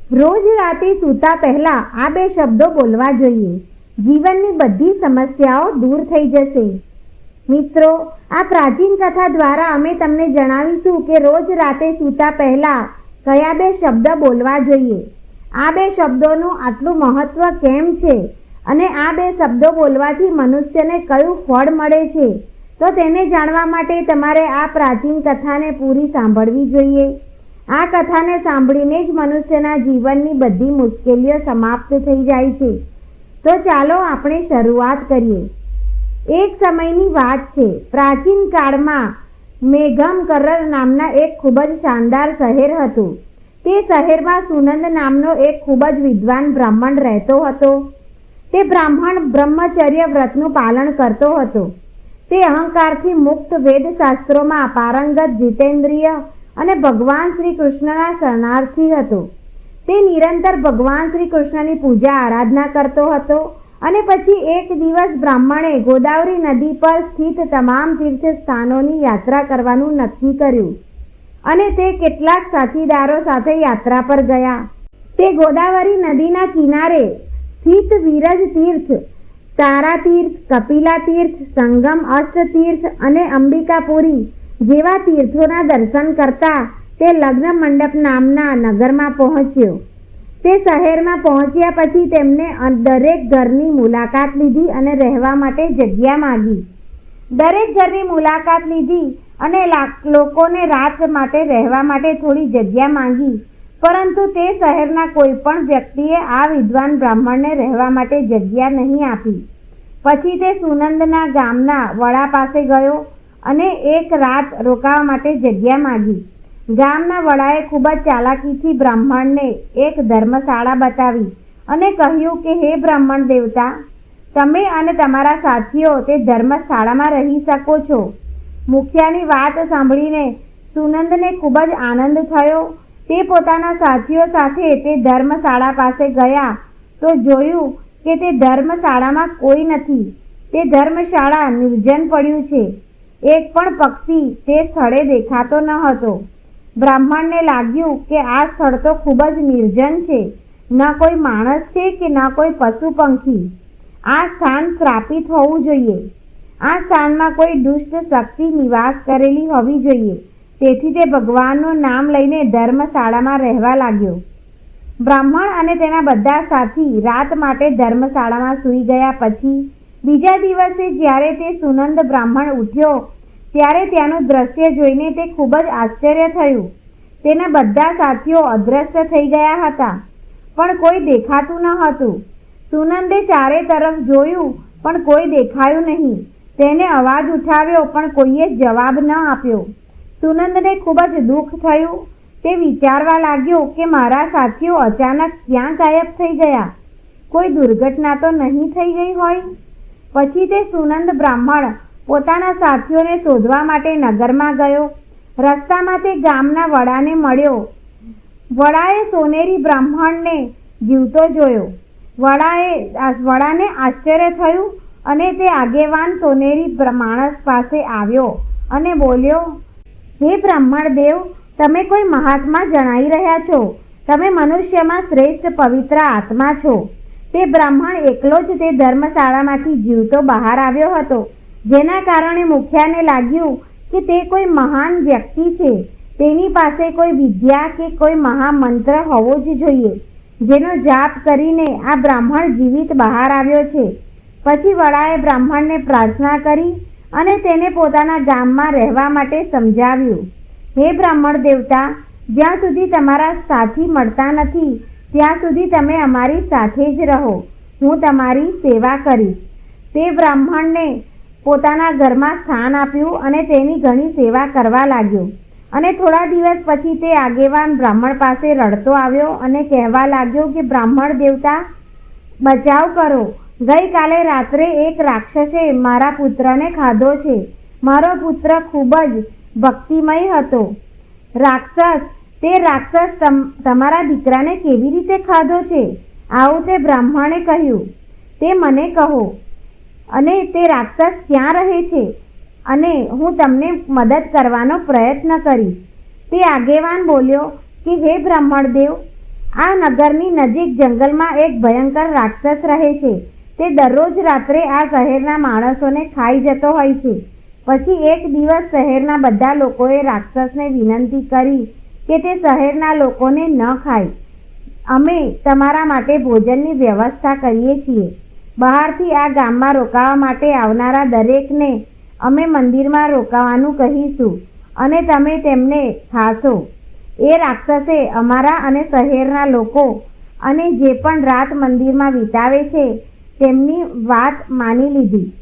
રોજ રાતે સૂતા પહેલા આ 2 શબ્દો બોલવા જોઈએ. જીવનની બધી સમસ્યાઓ દૂર થઈ જશે. મિત્રો, આ પ્રાચીન કથા દ્વારા અમે તમને જણાવીશું કે રોજ રાતે સૂતા પહેલા કયા 2 શબ્દ બોલવા જોઈએ. આ 2 શબ્દોનું આટલું મહત્વ કેમ છે અને આ 2 શબ્દો બોલવાથી મનુષ્યને કયું ફળ મળે છે, તો તેને જાણવા માટે તમારે આ પ્રાચીન કથાને પૂરી સાંભળવી જોઈએ. આ કથાને સાંભળીને જ મનુષ્યના જીવનની બધી મુશ્કેલીઓ સમાપ્ત થઈ જાય છે. તો ચાલો આપણે શરૂઆત કરીએ. એક સમયની વાત છે. પ્રાચીન કાળમાં મેઘમકરર નામના એક ખૂબ જ શાનદાર શહેર હતું. તે શહેરમાં સુનંદ નામનો એક ખૂબ જ વિદ્વાન બ્રાહ્મણ રહેતો હતો. તે બ્રાહ્મણ બ્રહ્મચર્ય વ્રતનું પાલન કરતો હતો. તે અહંકારથી મુક્ત, વેદશાસ્ત્રોમાં પારંગત, જીતેન્દ્રિય અને ભગવાન શ્રી કૃષ્ણના શરણાર્થી હતો. તે નિરંતર ભગવાન શ્રી કૃષ્ણની પૂજા આરાધના કરતો હતો. અને પછી એક દિવસ બ્રાહ્મણે ગોદાવરી નદી પર સ્થિત તમામ તીર્થ સ્થાનોની યાત્રા કરવાનું નક્કી કર્યું અને તે કેટલાક સાથીદારો સાથે યાત્રા પર ગયા. તે ગોદાવરી નદીના કિનારે સ્થિત વિરજ તીર્થ, તારા તીર્થ, કપિલા તીર્થ, સંગમ અષ્ટતીર્થ અને અંબિકાપુરી જેવા તીર્થોના દર્શન કરતા તે લગ્ન મંડપ નામના નગરમાં પહોંચ્યો. તે શહેરમાં પહોંચ્યા પછી તેમને દરેક ઘરની મુલાકાત લીધી અને રહેવા માટે જગ્યા માંગી. દરેક ઘરની મુલાકાત લીધી અને લોકોને રાત માટે રહેવા માટે થોડી જગ્યા માંગી. પરંતુ તે શહેરના કોઈ પણ વ્યક્તિએ આ વિદ્વાન બ્રાહ્મણને રહેવા માટે જગ્યા નહીં આપી. પછી તે સુનંદના ગામના વડા પાસે ગયો અને એક રાત રોકાવા માટે જગ્યા માંગી. ગામના વડાએ ખૂબ જ ચાલાકીથી બ્રાહ્મણને એક ધર્મશાળા બતાવી અને કહ્યું કે હે બ્રાહ્મણ દેવતા, તમે અને તમારા સાથીઓ તે ધર્મશાળામાં રહી શકો છો. મુખિયાની વાત સાંભળીને સુનંદને ખૂબ જ આનંદ થયો. તે પોતાના સાથીઓ સાથે તે ધર્મશાળા પાસે ગયા તો જોયું કે તે ધર્મશાળામાં કોઈ નથી. તે ધર્મશાળા નિર્જન પડ્યું છે. એક પણ પક્ષી તે સ્થળે દેખાતો ન હતો. બ્રાહ્મણને લાગ્યું કે આ સ્થળ તો ખૂબ જ નિર્જન છે. ન કોઈ માણસ છે કે ન કોઈ પશુ પંખી. આ સ્થાન શ્રાપિત હોવું જોઈએ. આ સ્થાનમાં કોઈ દુષ્ટ શક્તિ નિવાસ કરેલી હોવી જોઈએ. તેથી તે ભગવાનનું નામ લઈને ધર્મશાળામાં રહેવા લાગ્યો. બ્રાહ્મણ અને તેના બધા સાથી રાત માટે ધર્મશાળામાં સૂઈ ગયા. પછી બીજા દિવસે જ્યારે તે સુનંદ બ્રાહ્મણ ઉઠ્યો ત્યારે ત્યાંનું દ્રશ્ય જોઈને તે ખૂબ જ આશ્ચર્ય થયું. તેના બધા સાથીઓ અદ્રશ્ય થઈ ગયા હતા, પણ કોઈ દેખાતું ન હતું. સુનંદે ચારે તરફ જોયું પણ કોઈ દેખાયું નહીં. તેને અવાજ ઉઠાવ્યો પણ કોઈએ જવાબ ન આપ્યો. સુનંદને ખૂબ જ દુઃખ થયું. તે વિચારવા લાગ્યો કે મારા સાથીઓ અચાનક ક્યાં ગાયબ થઈ ગયા? કોઈ દુર્ઘટના તો નહીં થઈ ગઈ હોય? પછી તે સુનંદ બ્રાહ્મણ પોતાના સાથીઓને શોધવા માટે નગરમાં ગયો. રસ્તામાં તે ગામના વડાને મળ્યો. વડાએ સોનેરી બ્રાહ્મણને જીવતો જોયો. વડાને આશ્ચર્ય થયું અને તે આગેવાન સોનેરી માણસ પાસે આવ્યો અને બોલ્યો, હે બ્રાહ્મણ દેવ, તમે કોઈ મહાત્મા જણાઈ રહ્યા છો. તમે મનુષ્યમાં શ્રેષ્ઠ પવિત્ર આત્મા છો. તે બ્રાહ્મણ એકલો જ તે ધર્મશાળામાંથી જીવતો બહાર આવ્યો હતો, જેના કારણે મુખિયાને લાગ્યું કે તે કોઈ મહાન વ્યક્તિ છે. તેની પાસે કોઈ વિદ્યા કે કોઈ મહામંત્ર હોવો જ જોઈએ, જેનો જાપ કરીને આ બ્રાહ્મણ જીવિત બહાર આવ્યો છે. પછી વડાએ બ્રાહ્મણને પ્રાર્થના કરી અને તેને પોતાના ગામમાં રહેવા માટે સમજાવ્યું. હે બ્રાહ્મણ દેવતા, જ્યાં સુધી તમારા સાથી મળતા નથી ત્યાં સુધી તમે અમારી સાથે જ રહો. હું તમારી સેવા કરીશ. તે બ્રાહ્મણને પોતાના ઘરમાં સ્થાન આપ્યું અને તેની ઘણી સેવા કરવા લાગ્યો. અને થોડા દિવસ પછી તે આગેવાન બ્રાહ્મણ પાસે રડતો આવ્યો અને કહેવા લાગ્યો કે બ્રાહ્મણ દેવતા, બચાવ કરો. ગઈકાલે રાત્રે એક રાક્ષસે મારા પુત્રને ખાધો છે. મારો પુત્ર ખૂબ જ ભક્તિમય હતો. તે રાક્ષસ તમારા દીકરાને કેવી રીતે ખાધો છે? આવું તે બ્રાહ્મણે કહ્યું. તે મને કહો અને તે રાક્ષસ ક્યાં રહે છે અને હું તમને મદદ કરવાનો પ્રયત્ન કરીશ. તે આગેવાન બોલ્યો કે હે બ્રાહ્મણ દેવ, આ નગરની નજીક જંગલમાં એક ભયંકર રાક્ષસ રહે છે. તે દરરોજ રાત્રે આ શહેરના માણસોને ખાઈ જતો હોય છે. પછી એક દિવસ શહેરના બધા લોકોએ રાક્ષસને વિનંતી કરી કે તે શહેરના લોકોને ન ખાય. અમે તમારા માટે ભોજનની વ્યવસ્થા કરીએ છીએ. બહારથી આ ગામમાં રોકાવા માટે આવનારા દરેકને અમે મંદિરમાં રોકાવાનું કહીશું અને તમે તેમને ખાશો. એ રાક્ષસે અમારા અને શહેરના લોકો અને જે પણ રાત મંદિરમાં વિતાવે છે તેમની વાત માની લીધી.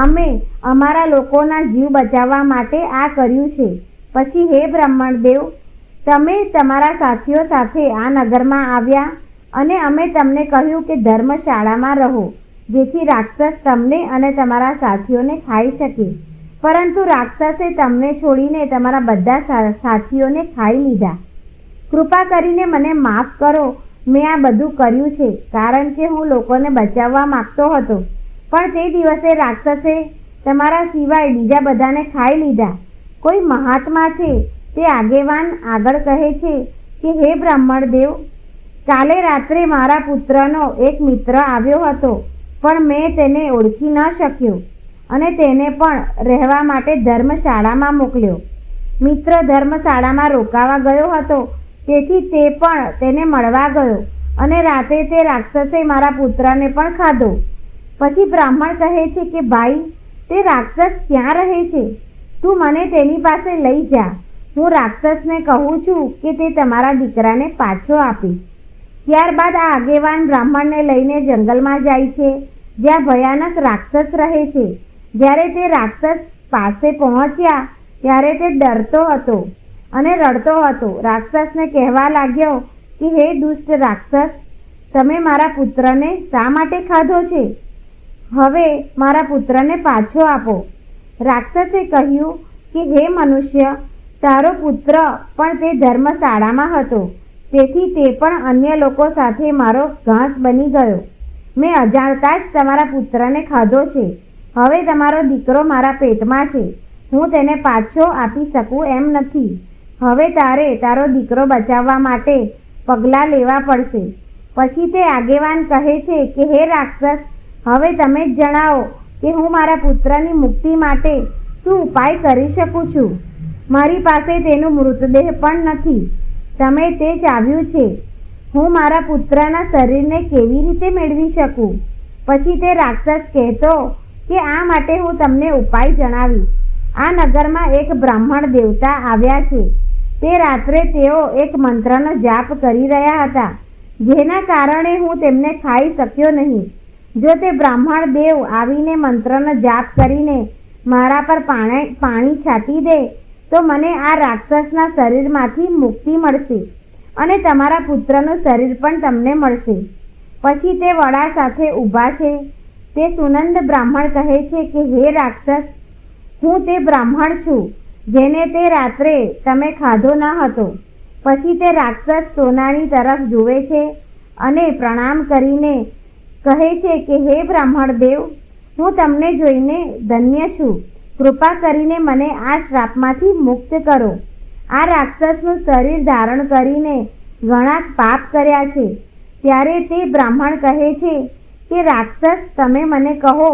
અમે અમારા લોકોના જીવ બચાવવા માટે આ કર્યું છે. પછી હે બ્રાહ્મણદેવ, તમે તમારા સાથીઓ સાથે આ નગરમાં આવ્યા અને અમે તમને કહ્યું કે ધર્મશાળામાં રહો, જેથી રાક્ષસ તમને અને તમારા સાથીઓને ખાઈ શકે. પરંતુ રાક્ષસે તમને છોડીને તમારા બધા સાથીઓને ખાઈ લીધા. કૃપા કરીને મને માફ કરો. મેં આ બધું કર્યું છે કારણ કે હું લોકોને બચાવવા માંગતો હતો, પણ તે દિવસે રાક્ષસે તમારા સિવાય બીજા બધાને ખાઈ લીધા. કોઈ મહાત્મા છે તે આગેવાન આગળ કહે છે કે હે બ્રાહ્મણદેવ, કાલે રાત્રે મારા પુત્રનો એક મિત્ર આવ્યો હતો, પણ મેં તેને ઓળખી ન શક્યો અને તેને પણ રહેવા માટે ધર્મશાળામાં મોકલ્યો. મિત્ર ધર્મશાળામાં રોકાવા ગયો હતો, તેથી તે પણ તેને મળવા ગયો અને રાતે તે રાક્ષસે મારા પુત્રને પણ ખાધો. પછી બ્રાહ્મણ કહે છે કે ભાઈ, તે રાક્ષસ ક્યાં રહે છે? તું મને તેની પાસે લઈ જા. હું રાક્ષસને કહું છું કે તે તમારા દીકરાને પાછો આપીશ. ત્યારબાદ આ આગેવાન બ્રાહ્મણને લઈને જંગલમાં જાય છે, જ્યાં ભયાનક રાક્ષસ રહે છે. જ્યારે તે રાક્ષસ પાસે પહોંચ્યા ત્યારે તે ડરતો હતો અને રડતો હતો. રાક્ષસને કહેવા લાગ્યો કે હે દુષ્ટ રાક્ષસ, તમે મારા પુત્રને શા માટે ખાધો છે? હવે મારા પુત્રને પાછો આપો. રાક્ષસે કહ્યું કે હે મનુષ્ય, તારો પુત્ર પણ તે ધર્મશાળામાં હતો, તેથી તે પણ અન્ય લોકો સાથે મારો ઘાસ બની ગયો. મેં અજાણતા જ તમારા પુત્રને ખાધો છે. હવે તમારો દીકરો મારા પેટમાં છે. હું તેને પાછો આપી શકું એમ નથી. હવે તારે તારો દીકરો બચાવવા માટે પગલાં લેવા પડશે. પછી તે આગેવાન કહે છે કે હે રાક્ષસ, હવે તમે જ જણાવો કે હું મારા પુત્રની મુક્તિ માટે શું ઉપાય કરી શકું છું. મારી પાસે તેનું મૃતદેહ પણ નથી. તમે તે ચાવ્યું છે. હું મારા પુત્રના શરીરને કેવી રીતે મેળવી શકું? પછી તે રાક્ષસ કહેતો કે આ માટે હું તમને ઉપાય જણાવીશ. આ નગરમાં એક બ્રાહ્મણ દેવતા આવ્યા છે. તે રાત્રે તેઓ એક મંત્રનો જાપ કરી રહ્યા હતા, જેના કારણે હું તેમને ખાઈ શક્યો નહીં. જો તે બ્રાહ્મણ દેવ આવીને મંત્રનો જાપ કરીને મારા પર પાણી છાંટી દે તો મને આ રાક્ષસના શરીરમાંથી મુક્તિ મળશે અને તમારા પુત્રનું શરીર પણ તમને મળશે. પછી તે વડા સાથે ઊભા છે. તે સુનંદ બ્રાહ્મણ કહે છે કે હે રાક્ષસ, હું તે બ્રાહ્મણ છું જેને તે રાત્રે તમે ખાધો ન હતો. પછી તે રાક્ષસ સોનાની તરફ જુએ છે અને પ્રણામ કરીને કહે છે કે હે બ્રાહ્મણ દેવ, હું તમને જોઈને ધન્ય છું. કૃપા કરીને મને આ શ્રાપમાંથી મુક્ત કરો. આ રાક્ષસનું શરીર ધારણ કરીને ઘણા પાપ કર્યા છે. ત્યારે તે બ્રાહ્મણ કહે છે કે રાક્ષસ, તમે મને કહો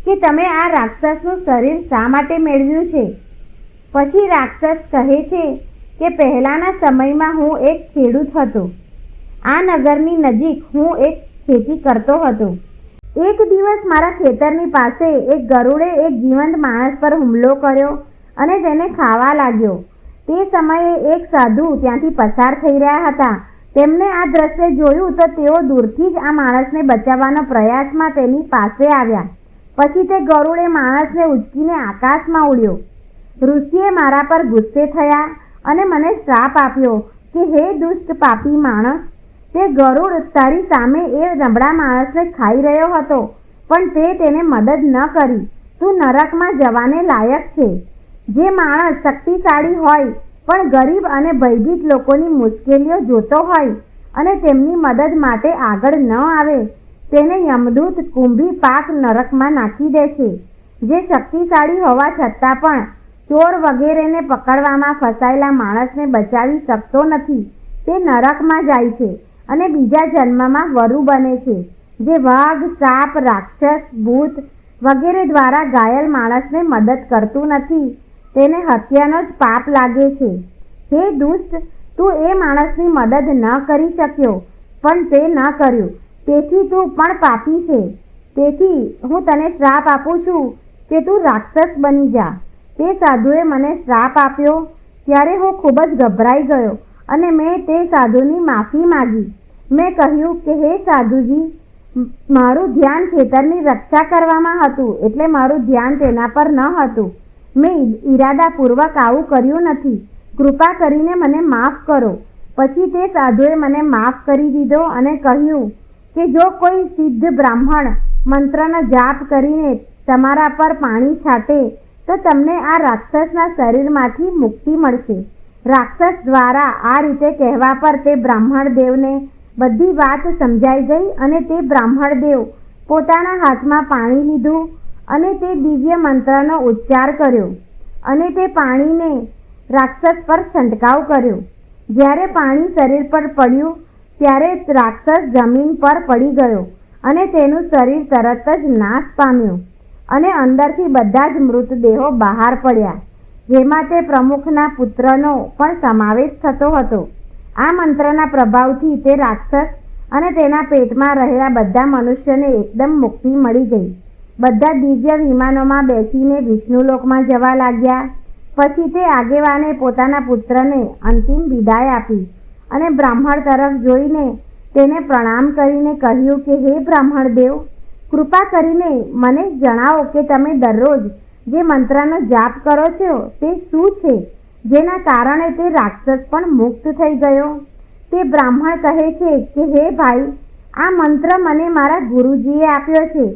કે તમે આ રાક્ષસનું શરીર શા માટે મેળવ્યું છે? પછી રાક્ષસ કહે છે કે પહેલાંના સમયમાં હું એક ખેડૂત હતો. આ નગરની નજીક હું એક ખેતી કરતો હતો. એક દિવસ મારા ખેતરની પાસે એક ગરુડે એક જીવંત માણસ પર હુમલો કર્યો અને તેને ખાવા લાગ્યો. તે સમયે એક સાધુ ત્યાંથી પસાર થઈ રહ્યા હતા. તેમને આ દ્રશ્ય જોયું તો તેઓ દૂરથી જ આ માણસને બચાવવાના પ્રયાસમાં તેની પાસે આવ્યા. પછી તે ગરુડે માણસને ઉંચકીને આકાશમાં ઉડ્યો. ઋષિએ મારા પર ગુસ્સે થયા અને મને શ્રાપ આપ્યો કે હે દુષ્ટ પાપી માણસ, તે ગરુડ તારી સામે એ નબળા માણસને ખાઈ રહ્યો હતો, પણ તે તેને મદદ ન કરી. તું નરકમાં જવાને લાયક છે. જે માણસ શક્તિશાળી હોય પણ ગરીબ અને ભયભીત લોકોની મુશ્કેલીઓ જોતો હોય અને તેમની મદદ માટે આગળ ન આવે, તેને યમદૂત કુંભી પાક નરકમાં નાખી દે છે. જે શક્તિશાળી હોવા છતાં પણ ચોર વગેરેને પકડવામાં ફસાયેલા માણસને બચાવી શકતો નથી, તે નરકમાં જાય છે. અને બીજા જન્મમાં વરુ બને છે, જે વાઘ, સાપ, રાક્ષસ, ભૂત વગેરે દ્વારા ઘાયલ માણસને મદદ કરતું નથી. તેને હત્યાનો જ પાપ લાગે છે. હે દુષ્ટ, તું એ માણસની મદદ ન કરી શક્યો, પણ તે ન કર્યું, તેથી તું પણ પાપી છે. તેથી હું તને શ્રાપ આપું છું કે તું રાક્ષસ બની જા. તે સાધુએ મને શ્રાપ આપ્યો ત્યારે હું ખૂબ જ ગભરાઈ ગયો અને મેં તે સાધુની માફી માગી. મેં કહ્યું કે હે સાધુજી, મારું ધ્યાન ખેતરની રક્ષા કરવામાં હતું, એટલે મારું ધ્યાન તેના પર ન હતું. મેં ઈરાદાપૂર્વક આવું કર્યું નથી. કૃપા કરીને મને માફ કરો. પછી તે સાધુએ મને માફ કરી દીધો અને કહ્યું કે જો કોઈ સિદ્ધ બ્રાહ્મણ મંત્રનો જાપ કરીને તમારા પર પાણી છાંટે તો તમને આ રાક્ષસના શરીરમાંથી મુક્તિ મળશે. રાક્ષસ દ્વારા આ રીતે કહેવા પર તે બ્રાહ્મણ દેવને બધી વાત સમજાઈ ગઈ અને તે બ્રાહ્મણ દેવ પોતાના હાથમાં પાણી લીધું અને તે દિવ્ય મંત્રનો ઉચ્ચાર કર્યો અને તે પાણીને રાક્ષસ પર છંટકાવ કર્યો. જ્યારે પાણી શરીર પર પડ્યું ત્યારે રાક્ષસ જમીન પર પડી ગયો અને તેનું શરીર તરત જ નાશ પામ્યું અને અંદરથી બધા જ મૃતદેહો બહાર પડ્યા, જેમાં તે પ્રમુખના પુત્રનો પણ સમાવેશ થતો હતો. આ મંત્રના પ્રભાવથી તે રાક્ષસ અને તેના પેટમાં રહેલા બધા મનુષ્યને એકદમ મુક્તિ મળી ગઈ. બધા દિવ્ય વિમાનોમાં બેસીને વિષ્ણુલોકમાં જવા લાગ્યા. પછી તે આગેવાને પોતાના પુત્રને અંતિમ વિદાય આપી અને બ્રાહ્મણ તરફ જોઈને તેને પ્રણામ કરીને કહ્યું કે હે બ્રાહ્મણ દેવ, કૃપા કરીને મને જણાવો કે તમે દરરોજ જે મંત્રનો જાપ કરો છો તે શું છે, જેના કારણે તે રાક્ષસ પણ મુક્ત થઈ ગયો. તે બ્રાહ્મણ કહે છે કે હે ભાઈ, આ મંત્ર મને મારા ગુરુજીએ આપ્યો છે.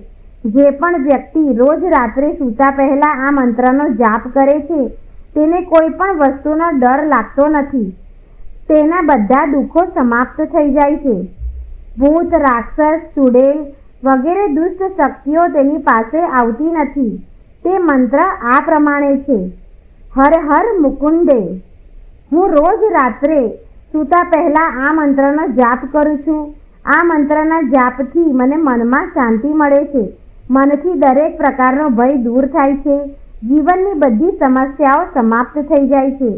જે પણ વ્યક્તિ રોજ રાત્રે સૂતા પહેલા આ મંત્રનો જાપ કરે છે તેને કોઈ પણ વસ્તુનો ડર લાગતો નથી. તેના બધા દુઃખો સમાપ્ત થઈ જાય છે. ભૂત, રાક્ષસ, ચુડેલ વગેરે દુષ્ટ શક્તિઓ તેની પાસે આવતી નથી. તે મંત્ર આ પ્રમાણે છે: હર હર મુકુંદે. હું રોજ રાત્રે સૂતા પહેલા આ મંત્રનો જાપ કરું છું. આ મંત્રના જાપથી મને મનમાં શાંતિ મળે છે. મનથી દરેક પ્રકારનો ભય દૂર થાય છે. જીવનની બધી સમસ્યાઓ સમાપ્ત થઈ જાય છે.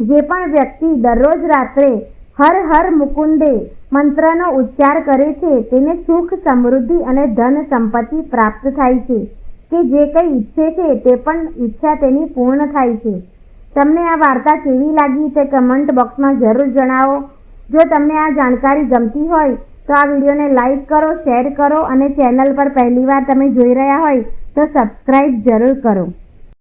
જે પણ વ્યક્તિ દરરોજ રાત્રે હર હર મુકુંદે મંત્રનો ઉચ્ચાર કરે છે તેને સુખ, સમૃદ્ધિ અને ધન સંપત્તિ પ્રાપ્ત થાય છે કે જે કંઈ ઈચ્છે છે તે પણ ઈચ્છા તેની પૂર્ણ થાય છે. તમને આ વાર્તા કેવી લાગી તે કમેન્ટ બોક્સમાં જરૂર જણાવો. જો તમને આ જાણકારી ગમતી હોય તો આ વિડીયોને લાઈક કરો, શેર કરો અને ચેનલ પર પહેલીવાર તમે જોઈ રહ્યા હોય તો સબસ્ક્રાઈબ જરૂર કરો.